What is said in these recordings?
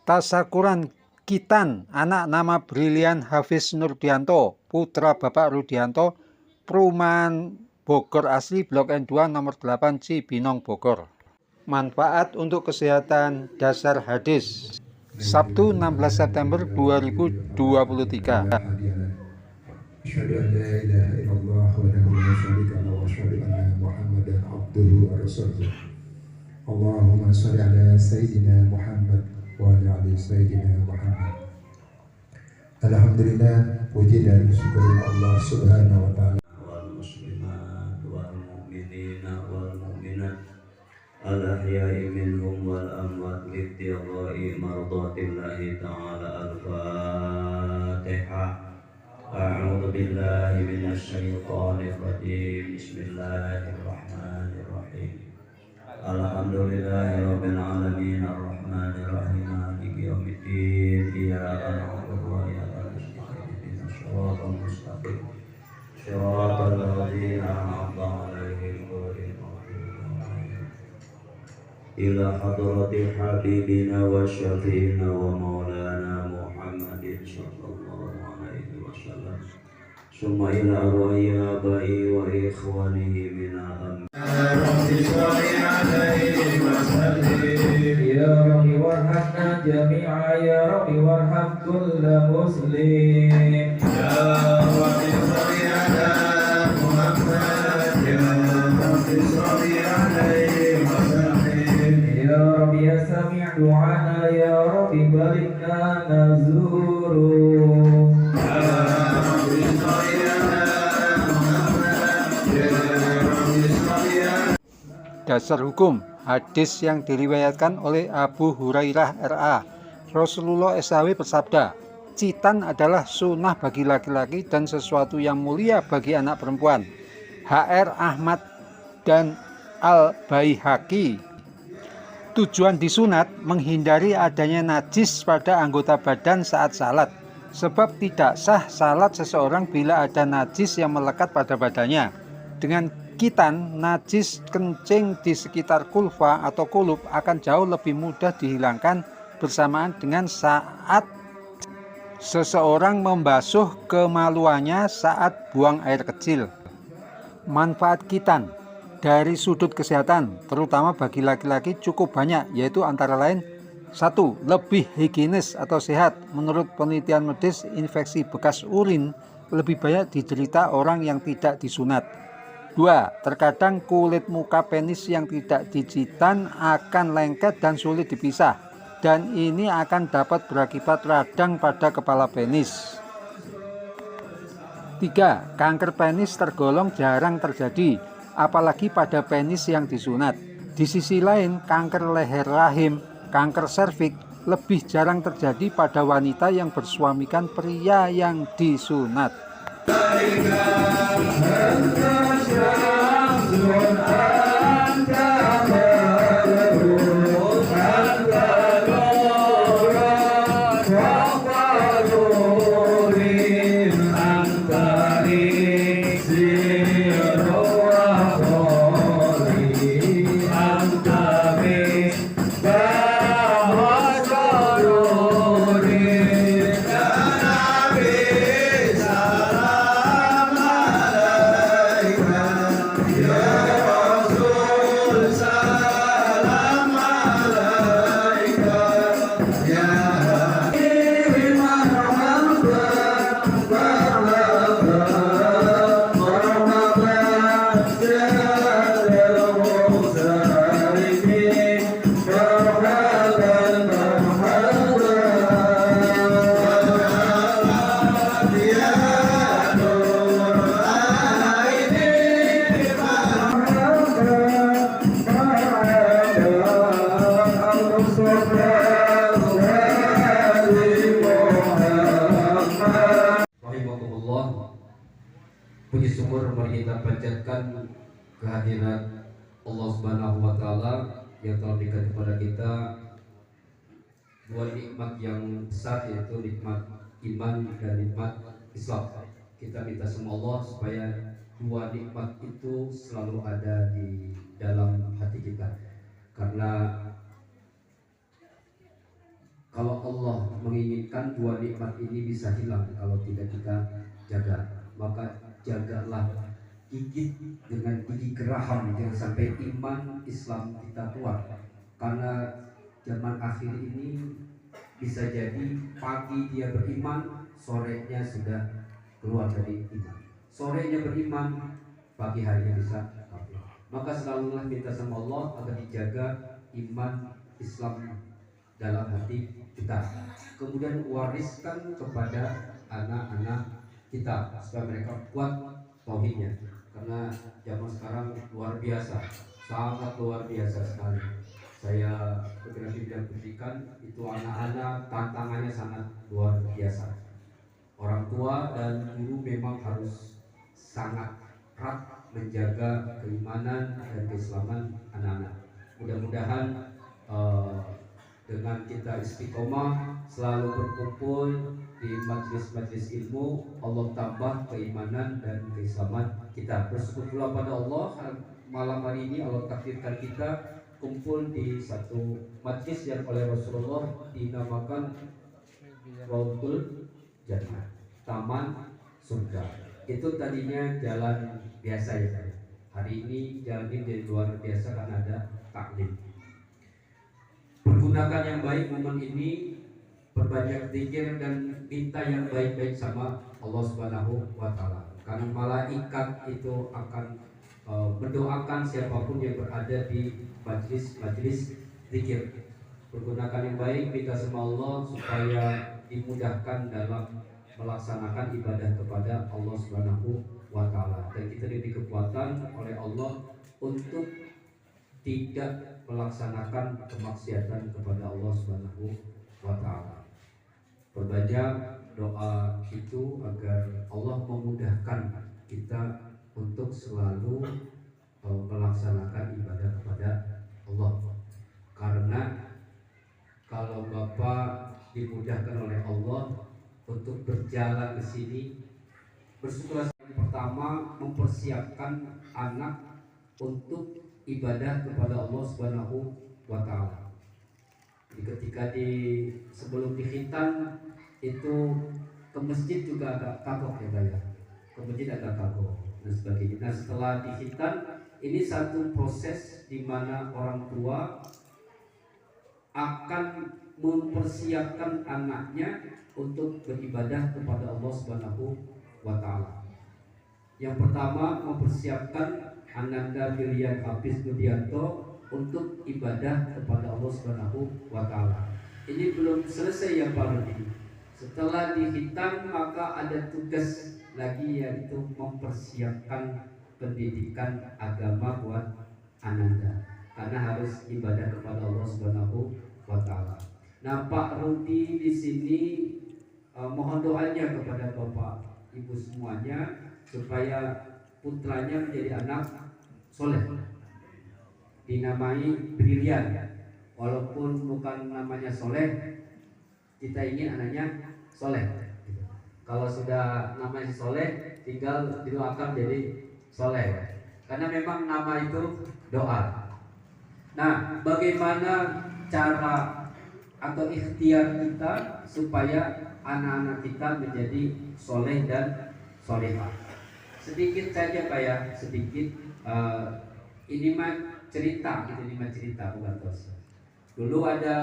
Tasyakuran Kitan, anak nama brilian Hafiz Nurdianto, putra Bapak Rudianto, Perumahan Bogor Asli, Blok N2 nomor 8 Cibinong, Bogor. Manfaat untuk kesehatan dasar hadis. Sabtu 16 September 2023. Asyhadu an la ilaha illallah wahdahu la syarika lahu wa asyhadu anna Muhammadan abduhu wa rasuluh. Allahumma shalli ala sayyidina Muhammad wa ala ali sayyidina Muhammad. Alhamdulillah, puji dan syukur Allah Subhanahu wa taala wal muslimat wal mu'minina wal mu'minat al-ahya'i minhum wal amwat libtigha'i mardatillahi ta'ala. Al-Fatihah. A'udzu billahi minasy syaithanir rajim. Bismillahirrahmanirrahim. Alhamdulillahi rabbil alamin arrahmanir rahim maliki yaumiddin. Iyyaka na'budu wa iyyaka nasta'in. Ihdinas siratal mustaqim. Shiratal ladzina an'amta 'alaihim ghairil maghdubi 'alaihim. Ila hadratil habibina wa syafi'ina wa maulana Muhammadin sallallahu alaihi wasallam. Summa ila arwahi abai wa ikhwanihi minal Rabbi sholli alaihi wa sallim. Ya Rabbi warhamna jami'a, ya Rabbi warham kulla muslim. Ya Rabbi sholli ala Muhammad, ya Rabbi sholli alaihi wa sallim. Ya Rabbi ya sami' du'ana, ya Rabbi balikna nazuru. Dasar hukum. Hadis yang diriwayatkan oleh Abu Hurairah RA. Rasulullah SAW bersabda, citan adalah sunnah bagi laki-laki dan sesuatu yang mulia bagi anak perempuan. HR Ahmad dan Al-Baihaqi. Tujuan disunat menghindari adanya najis pada anggota badan saat salat. Sebab tidak sah salat seseorang bila ada najis yang melekat pada badannya. Dengan kitan, najis kencing di sekitar kulfa atau kulub akan jauh lebih mudah dihilangkan bersamaan dengan saat seseorang membasuh kemaluannya saat buang air kecil. Manfaat kitan dari sudut kesehatan, terutama bagi laki-laki, cukup banyak, yaitu antara lain: 1. Lebih higienis atau sehat. Menurut penelitian medis, infeksi bekas urin lebih banyak diderita orang yang tidak disunat. 2. Terkadang kulit muka penis yang tidak dijitan akan lengket dan sulit dipisah, dan ini akan dapat berakibat radang pada kepala penis. 3. Kanker penis tergolong jarang terjadi, apalagi pada penis yang disunat. Di sisi lain, kanker leher rahim, kanker serviks lebih jarang terjadi pada wanita yang bersuamikan pria yang disunat. Puji syukur mari kita panjatkan kehadiran Allah Subhanahu wa taala yang telah berikan kepada kita dua nikmat yang besar, yaitu nikmat iman dan nikmat Islam. Kita minta sama Allah supaya dua nikmat itu selalu ada di dalam hati kita. Karena Kalau Allah menginginkan dua nikmat ini bisa hilang kalau tidak kita jaga, maka jagalah, gigit dengan gigi geraham, jangan sampai iman Islam kita keluar. Karena zaman akhir ini bisa jadi pagi dia beriman, sorenya sudah keluar dari iman. Sorenya beriman, pagi harinya bisa kafir. Maka selalulah minta sama Allah agar dijaga iman Islam dalam hati kita, kemudian wariskan kepada anak-anak kita supaya mereka kuat tauhidnya. Karena zaman sekarang luar biasa, sangat luar biasa sekali. Saya bergerak di bidang pendidikan, itu anak-anak tantangannya sangat luar biasa. Orang tua dan guru memang harus sangat erat menjaga keimanan dan keislaman anak-anak. Mudah-mudahan dengan kita istiqomah selalu berkumpul di majlis-majlis ilmu, Allah tambah keimanan dan keislaman kita. Bersyukur pula pada Allah, malam hari ini Allah takdirkan kita kumpul di satu majlis yang oleh Rasulullah dinamakan Raudhul Jannah, taman surga. Itu tadinya jalan biasa ya Pak. Hari ini jalan ini jadi luar biasa karena ada taklim. Pergunakan yang baik momen ini, perbanyak zikir dan minta yang baik-baik sama Allah Subhanahu wa taala. Karena malaikat itu akan mendoakan siapapun yang berada di majlis-majlis zikir. Pergunakan yang baik, minta sama Allah supaya dimudahkan dalam melaksanakan ibadah kepada Allah Subhanahu wa taala. Dan kita diberi kekuatan oleh Allah untuk tidak melaksanakan kemaksiatan kepada Allah Subhanahu wa taala. Perbanyak doa itu agar Allah memudahkan kita untuk selalu melaksanakan ibadah kepada Allah. Karena kalau Bapak dimudahkan oleh Allah untuk berjalan ke sini, bersyukurlah. Pertama, mempersiapkan anak untuk ibadah kepada Allah Subhanahu wa taala. Jadi ketika sebelum dikhitan itu ke masjid juga ada kagok ya Pak ya. Ke masjid ada kagok dan sebagainya. Nah, setelah dikhitan ini satu proses di mana orang tua akan mempersiapkan anaknya untuk beribadah kepada Allah Subhanahu wa taala. Yang pertama, mempersiapkan Ananda Pilihan Hafiz Budianto untuk ibadah kepada Allah Subhanahu wa taala. Ini belum selesai ya Pak Rudi. Setelah dihitam maka ada tugas lagi, yaitu mempersiapkan pendidikan agama buat Ananda, karena harus ibadah kepada Allah Subhanahu wa taala. Nah, Pak Rudi di sini mohon doanya kepada Bapak Ibu semuanya supaya putranya menjadi anak soleh, dinamai brilian. Walaupun bukan namanya soleh, kita ingin anaknya soleh. Kalau sudah namanya soleh, tinggal didoakan jadi soleh, karena memang nama itu doa. Nah, bagaimana cara atau ikhtiar kita supaya anak-anak kita menjadi soleh dan solehah? Sedikit saja Pak ya, sedikit. Ini mah cerita, ini mah cerita bukan dosa. Dulu ada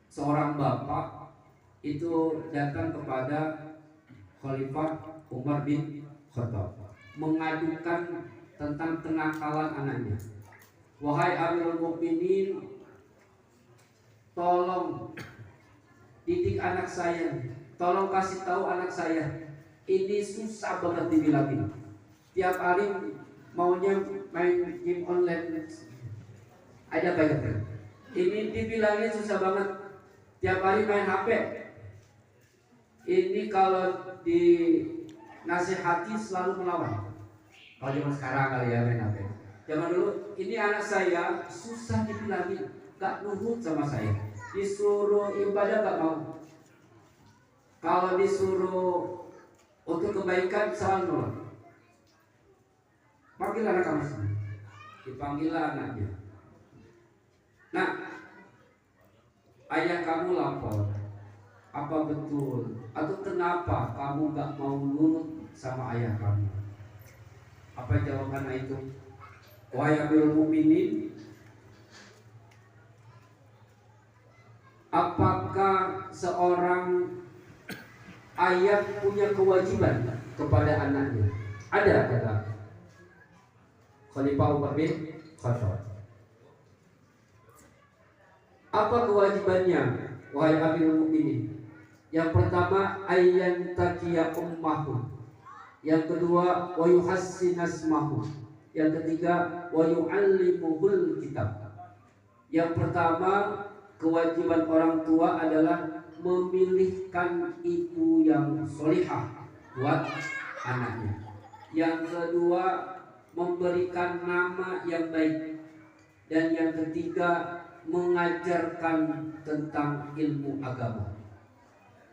seorang bapak itu datang kepada Khalifah Umar bin Khattab mengadukan tentang kenakalan anaknya. Wahai Amirul Mukminin, tolong didik anak saya, tolong kasih tahu anak saya. Ini susah banget dibilangin. Tiap hari maunya main game online. Ada banyak. Ini dibilangin susah banget. Tiap hari main HP. Ini kalau dinasihati selalu melawan. Kalau zaman sekarang kali ya main HP. Zaman dulu, ini anak saya susah dibilangin, gak nurut sama saya. Disuruh ibadah gak mau. Kalau disuruh untuk kebaikan selalu nolak. Panggil anak kamu sendiri. Dipanggil anaknya. Nah, ayah kamu lapor, apa betul? Atau kenapa kamu gak mau nurut sama ayah kamu? Apa jawaban itu? Wahai Amirul Mukminin, apakah seorang ayah punya kewajiban kepada anaknya? Ada, kata Khalifah Umar bin Khattab. Apa kewajibannya, wahai Amirul Mukminin? Yang pertama, ayyan taqiya ummahu. Yang kedua, wa yuhassina ismahu. Yang ketiga, wa yu'allimuhul kitab. Yang pertama, kewajiban orang tua adalah memilihkan ibu yang solihah buat anaknya. Yang kedua, memberikan nama yang baik. Dan yang ketiga, mengajarkan tentang ilmu agama.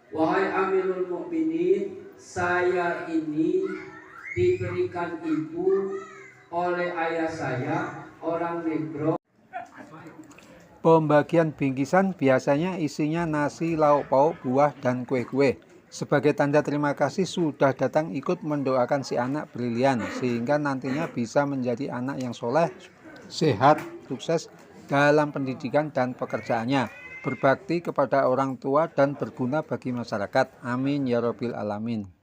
Wahai Amirul Mukminin, saya ini diberikan ibu oleh ayah saya, orang negro. Pembagian bingkisan biasanya isinya nasi, lauk pauk, buah, dan kue-kue. Sebagai tanda terima kasih sudah datang ikut mendoakan si anak brilian, sehingga nantinya bisa menjadi anak yang soleh, sehat, sukses dalam pendidikan dan pekerjaannya, berbakti kepada orang tua dan berguna bagi masyarakat. Amin ya Rabbil Alamin.